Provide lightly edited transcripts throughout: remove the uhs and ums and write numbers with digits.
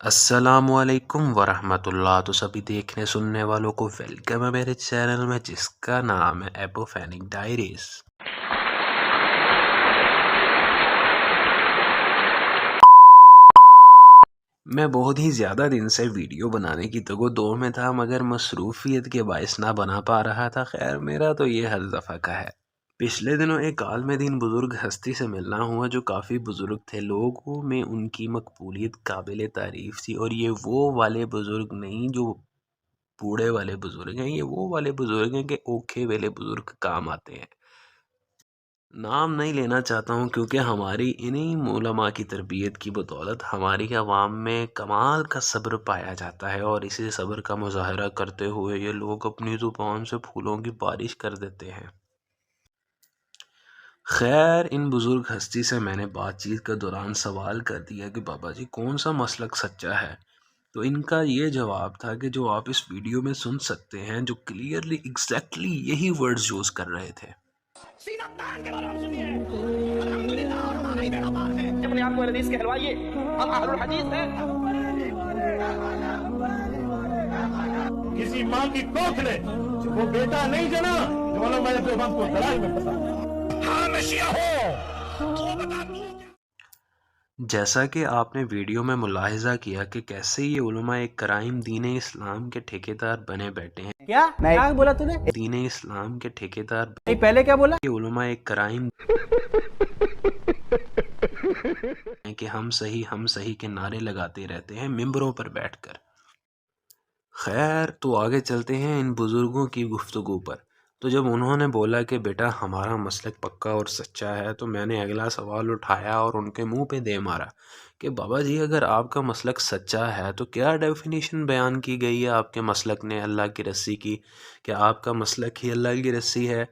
السلام علیکم ورحمۃ اللہ، تو سبھی دیکھنے سننے والوں کو ویلکم ہے میرے چینل میں، جس کا نام ہے ایپوفینک ڈائریز۔ میں بہت ہی زیادہ دن سے ویڈیو بنانے کی دو میں تھا، مگر مصروفیت کے باعث نہ بنا پا رہا تھا۔ خیر، میرا تو یہ ہر دفعہ کا ہے۔ پچھلے دنوں ایک عالم دین بزرگ ہستی سے ملنا ہوا جو کافی بزرگ تھے، لوگوں میں ان کی مقبولیت قابل تعریف تھی، اور یہ وہ والے بزرگ نہیں جو بوڑھے والے بزرگ ہیں، یہ وہ والے بزرگ ہیں کہ اوکھے والے بزرگ کام آتے ہیں۔ نام نہیں لینا چاہتا ہوں کیونکہ ہماری انہی علماء کی تربیت کی بدولت ہماری عوام میں کمال کا صبر پایا جاتا ہے، اور اسی صبر کا مظاہرہ کرتے ہوئے یہ لوگ اپنی زبان سے پھولوں کی بارش کر دیتے ہیں۔ خیر، ان بزرگ ہستی سے میں نے بات چیت کے دوران سوال کر دیا کہ بابا جی کون سا مسلک سچا ہے، تو ان کا یہ جواب تھا کہ جو آپ اس ویڈیو میں سن سکتے ہیں، جو کلیئرلی ایگزیکٹلی یہی ورڈز یوز کر رہے تھے۔ اپنے آپ کو حدیث کہلوائیے، ہم اہل الحدیث ہیں۔ کسی ماں کی کوکھ نے وہ بیٹا نہیں جنا جو علماء دیوبند کو دلال میں پھنسا۔ ہاں میں شیعہ ہوں۔ جیسا کہ آپ نے ویڈیو میں ملاحظہ کیا کہ کیسے یہ علماء کرام دین اسلام کے ٹھیکیدار بنے بیٹھے ہیں۔ کیا بولا تو نے؟ دین اسلام کے ٹھیکیدار نہیں، پہلے کیا بولا؟ یہ علماء کرام کہ ہم صحیح کے نعرے لگاتے رہتے ہیں ممبروں پر بیٹھ کر۔ خیر، تو آگے چلتے ہیں ان بزرگوں کی گفتگو پر۔ تو جب انہوں نے بولا کہ بیٹا ہمارا مسلک پکا اور سچا ہے، تو میں نے اگلا سوال اٹھایا اور ان کے منہ پہ دے مارا کہ بابا جی اگر آپ کا مسلک سچا ہے تو کیا ڈیفینیشن بیان کی گئی ہے آپ کے مسلک نے اللہ کی رسی کی؟ کیا آپ کا مسلک ہی اللہ کی رسی ہے،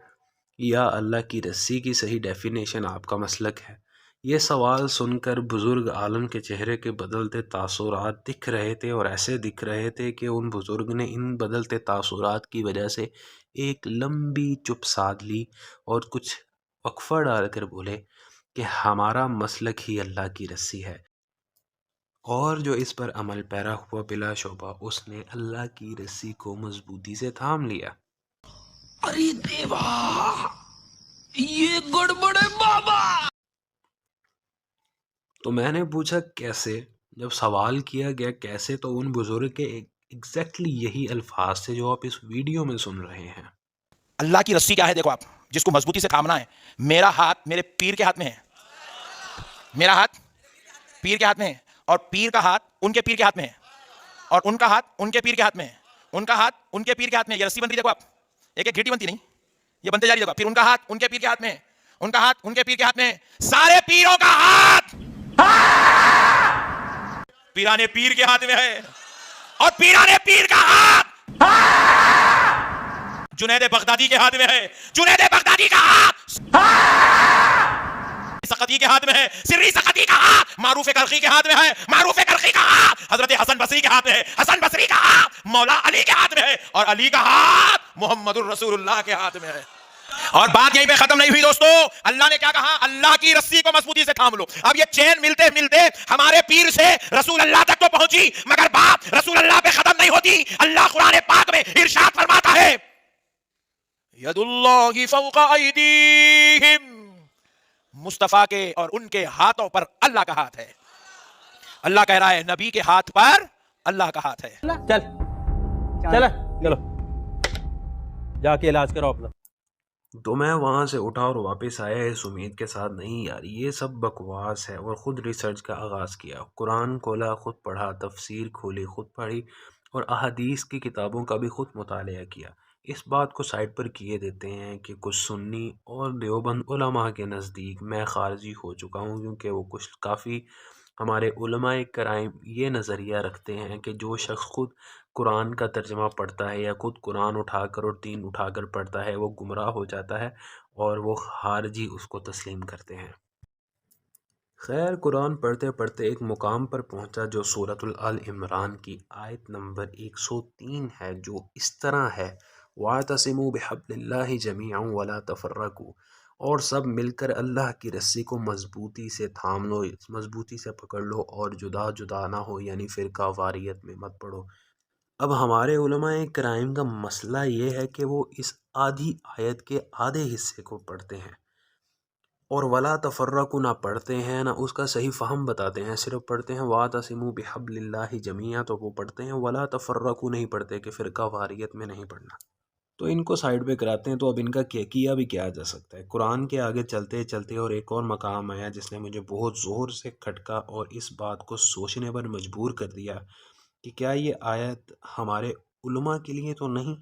یا اللہ کی رسی کی صحیح ڈیفینیشن آپ کا مسلک ہے؟ یہ سوال سن کر بزرگ عالم کے چہرے کے بدلتے تاثرات دکھ رہے تھے، اور ایسے دکھ رہے تھے کہ ان بزرگ نے ان بدلتے تاثرات کی وجہ سے ایک لمبی چپ سادھ لی اور کچھ وقفہ ڈال کر بولے کہ ہمارا مسلک ہی اللہ کی رسی ہے، اور جو اس پر عمل پیرا ہوا بلا شبہ اس نے اللہ کی رسی کو مضبوطی سے تھام لیا۔ ارے دیوا، یہ گڑبڑ ہے بابا۔ تو میں نے پوچھا کیسے؟ جب سوال کیا گیا کیسے، تو ان بزرگ کے ایگزیکٹلی یہی الفاظ تھے جو آپ اس ویڈیو میں سن رہے ہیں۔ اللہ کی رسی کیا ہے؟ دیکھو آپ، جس کو مضبوطی سے تھامنا ہے، میرا ہاتھ میرے پیر کے ہاتھ میں ہے، میرا ہاتھ پیر کے ہاتھ میں ہے، اور پیر کا ہاتھ ان کے پیر کے ہاتھ میں ہے، اور ان کا ہاتھ ان کے پیر کے ہاتھ میں ہے، ان کا ہاتھ ان کے پیر کے ہاتھ میں ہے۔ یہ رسی بنتی، دیکھو آپ، ایک ایک گھیٹی بنتی نہیں، یہ بنتے جا رہی ہے۔ پھر ان کا ہاتھ ان کے پیر کے ہاتھ میں ہے، ان کا ہاتھ ان کے پیر کے ہاتھ میں ہے۔ سارے پیروں کا ہاتھ پیرانے پیر کے ہاتھ میں ہے، اور پیرانے پیر کا ہاتھ جنید بغدادی کے ہاتھ میں ہے، جنید بغدادی کا ہاتھ سقطی کے ہاتھ میں ہے، سری سقطی کا ہاتھ معروف کرخی کے ہاتھ میں ہے، معروف کرخی کا ہاتھ حضرت حسن بصری کے ہاتھ میں ہے، حسن بصری کا ہاتھ مولا علی کے ہاتھ میں ہے، اور علی کا ہاتھ محمد الرسول اللہ کے ہاتھ میں ہے۔ اور بات یہیں پہ ختم نہیں ہوئی دوستو، اللہ نے کیا کہا؟ اللہ کی رسی کو مضبوطی سے تھام لو۔ اب یہ چین ملتے ملتے ہمارے پیر سے رسول اللہ تک تو پہنچی، مگر بات رسول اللہ پہ ختم نہیں ہوتی۔ اللہ قرآن پاک میں ارشاد فرماتا ہے، ید اللہ فوق ایدیہم، مصطفیٰ کے اور ان کے ہاتھوں پر اللہ کا ہاتھ ہے۔ اللہ کہہ رہا ہے نبی کے ہاتھ پر اللہ کا ہاتھ ہے۔ چل چلو جا کے علاج کرو اپنا۔ تو میں وہاں سے اٹھا اور واپس آیا اس امید کے ساتھ نہیں یار یہ سب بکواس ہے، اور خود ریسرچ کا آغاز کیا، قرآن کھولا خود پڑھا، تفسیر کھولی خود پڑھی، اور احادیث کی کتابوں کا بھی خود مطالعہ کیا۔ اس بات کو سائڈ پر کیے دیتے ہیں کہ کچھ سنی اور دیوبند علماء کے نزدیک میں خارجی ہو چکا ہوں، کیونکہ وہ کچھ کافی ہمارے علماء کرام یہ نظریہ رکھتے ہیں کہ جو شخص خود قرآن کا ترجمہ پڑھتا ہے یا خود قرآن اٹھا کر اور دین اٹھا کر پڑھتا ہے وہ گمراہ ہو جاتا ہے، اور وہ خارجی اس کو تسلیم کرتے ہیں۔ خیر، قرآن پڑھتے پڑھتے ایک مقام پر پہنچا جو سورۃ آل عمران کی آیت نمبر 103 ہے، جو اس طرح ہے، وَاعْتَصِمُوا بِحَبْلِ اللَّهِ جَمِيعًا وَلَا تَفَرَّقُوا، اور سب مل کر اللہ کی رسی کو مضبوطی سے تھام لو، مضبوطی سے پکڑ لو اور جدا جدا نہ ہو، یعنی فرقہ واریت میں مت پڑو۔ اب ہمارے علماء کرام کا مسئلہ یہ ہے کہ وہ اس آدھی آیت کے آدھے حصے کو پڑھتے ہیں اور ولا تفرقوا نہ پڑھتے ہیں، نہ اس کا صحیح فہم بتاتے ہیں، صرف پڑھتے ہیں واعتصموا بحبل اللہ جمیعا، تو وہ پڑھتے ہیں ولا تفرقوا، نہیں پڑھتے کہ فرقہ واریت میں نہیں پڑھنا، تو ان کو سائڈ پہ کراتے ہیں۔ تو اب ان کا کیا بھی کیا جا سکتا ہے؟ قرآن کے آگے چلتے چلتے اور ایک اور مقام آیا جس نے مجھے بہت زور سے کھٹکا اور اس بات کو سوچنے پر مجبور کر دیا کہ کیا یہ آیت ہمارے علماء کے لیے تو نہیں؟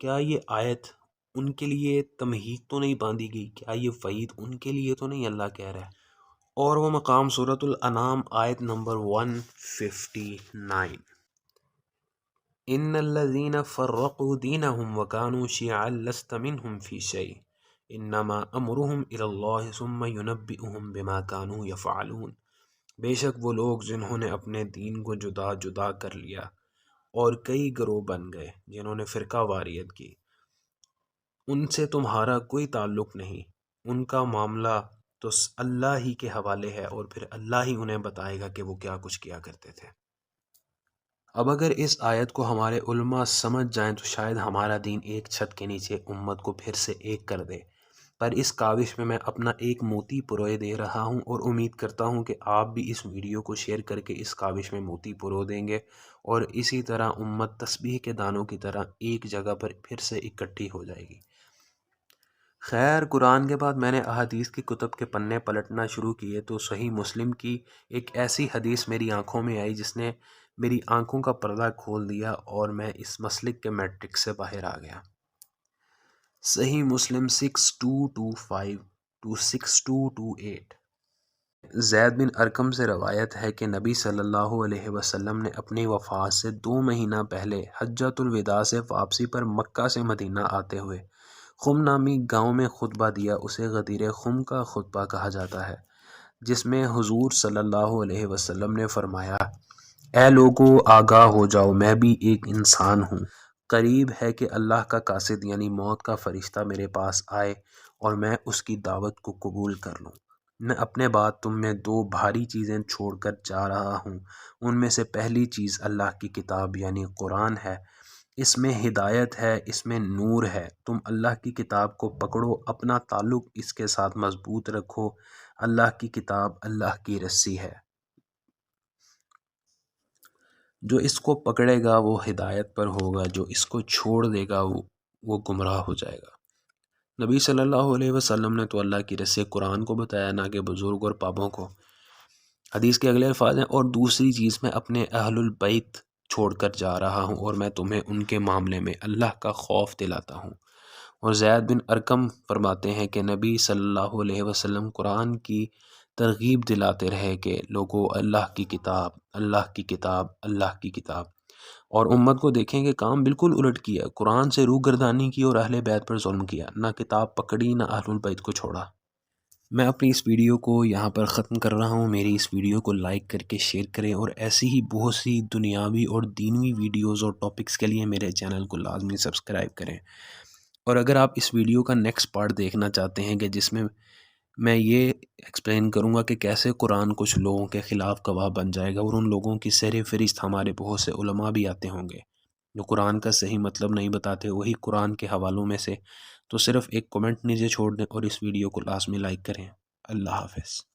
کیا یہ آیت ان کے لیے تمہید تو نہیں باندھی گئی؟ کیا یہ وعید ان کے لیے تو نہیں اللہ کہہ رہا ہے؟ اور وہ مقام سورۃ الانعام آیت نمبر 159، ان الذين فرقوا دينهم وكانوا شيعا لست منهم في شيء انما امرهم الى الله ثم ينبئهم بما كانوا يفعلون، بے شک وہ لوگ جنہوں نے اپنے دین کو جدا جدا کر لیا اور کئی گروہ بن گئے جنہوں نے فرقہ واریت کی، ان سے تمہارا کوئی تعلق نہیں، ان کا معاملہ تو اللہ ہی کے حوالے ہے اور پھر اللہ ہی انہیں بتائے گا کہ وہ کیا کچھ کیا کرتے تھے۔ اب اگر اس آیت کو ہمارے علماء سمجھ جائیں تو شاید ہمارا دین ایک چھت کے نیچے امت کو پھر سے ایک کر دے، پر اس کاوش میں اپنا ایک موتی پروئے دے رہا ہوں اور امید کرتا ہوں کہ آپ بھی اس ویڈیو کو شیئر کر کے اس کاوش میں موتی پرو دیں گے اور اسی طرح امت تسبیح کے دانوں کی طرح ایک جگہ پر پھر سے اکٹھی ہو جائے گی۔ خیر، قرآن کے بعد میں نے احادیث کی کتب کے پنے پلٹنا شروع کیے تو صحیح مسلم کی ایک ایسی حدیث میری آنکھوں میں آئی جس نے میری آنکھوں کا پردہ کھول دیا اور میں اس مسلک کے میٹرکس سے باہر آ گیا۔ صحیح مسلم 6225 to 6228، زید بن ارقم سے روایت ہے کہ نبی صلی اللہ علیہ وسلم نے اپنی وفات سے 2 مہینہ پہلے حجۃ الوداع سے واپسی پر مکہ سے مدینہ آتے ہوئے خم نامی گاؤں میں خطبہ دیا، اسے غدیر خم کا خطبہ کہا جاتا ہے، جس میں حضور صلی اللہ علیہ وسلم نے فرمایا، اے لوگو آگاہ ہو جاؤ، میں بھی ایک انسان ہوں، قریب ہے کہ اللہ کا قاصد یعنی موت کا فرشتہ میرے پاس آئے اور میں اس کی دعوت کو قبول کر لوں۔ میں اپنے بعد تم میں 2 بھاری چیزیں چھوڑ کر جا رہا ہوں، ان میں سے پہلی چیز اللہ کی کتاب یعنی قرآن ہے، اس میں ہدایت ہے، اس میں نور ہے، تم اللہ کی کتاب کو پکڑو، اپنا تعلق اس کے ساتھ مضبوط رکھو، اللہ کی کتاب اللہ کی رسی ہے، جو اس کو پکڑے گا وہ ہدایت پر ہوگا، جو اس کو چھوڑ دے گا وہ گمراہ ہو جائے گا۔ نبی صلی اللہ علیہ وسلم نے تو اللہ کی رسی قرآن کو بتایا، نہ کہ بزرگ اور پاپوں کو۔ حدیث کے اگلے الفاظ ہیں، اور دوسری چیز میں اپنے اہل البیت چھوڑ کر جا رہا ہوں اور میں تمہیں ان کے معاملے میں اللہ کا خوف دلاتا ہوں۔ اور زید بن ارقم فرماتے ہیں کہ نبی صلی اللہ علیہ وسلم قرآن کی ترغیب دلاتے رہے کہ لوگوں اللہ کی کتاب، اللہ کی کتاب، اللہ کی کتاب، اور امت کو دیکھیں کہ کام بالکل الٹ کیا، قرآن سے روگردانی کی اور اہل بیت پر ظلم کیا، نہ کتاب پکڑی نہ اہل البیت کو چھوڑا۔ میں اپنی اس ویڈیو کو یہاں پر ختم کر رہا ہوں، میری اس ویڈیو کو لائک کر کے شیئر کریں اور ایسی ہی بہت سی دنیاوی اور دینوی ویڈیوز اور ٹاپکس کے لیے میرے چینل کو لازمی سبسکرائب کریں۔ اور اگر آپ اس ویڈیو کا نیکسٹ پارٹ دیکھنا چاہتے ہیں کہ جس میں یہ ایکسپلین کروں گا کہ کیسے قرآن کچھ لوگوں کے خلاف گواہ بن جائے گا اور ان لوگوں کی سیر فہرست ہمارے بہت سے علماء بھی آتے ہوں گے جو قرآن کا صحیح مطلب نہیں بتاتے وہی قرآن کے حوالوں میں سے، تو صرف ایک کمنٹ نیچے چھوڑ دیں اور اس ویڈیو کو لازمی لائک کریں۔ اللہ حافظ۔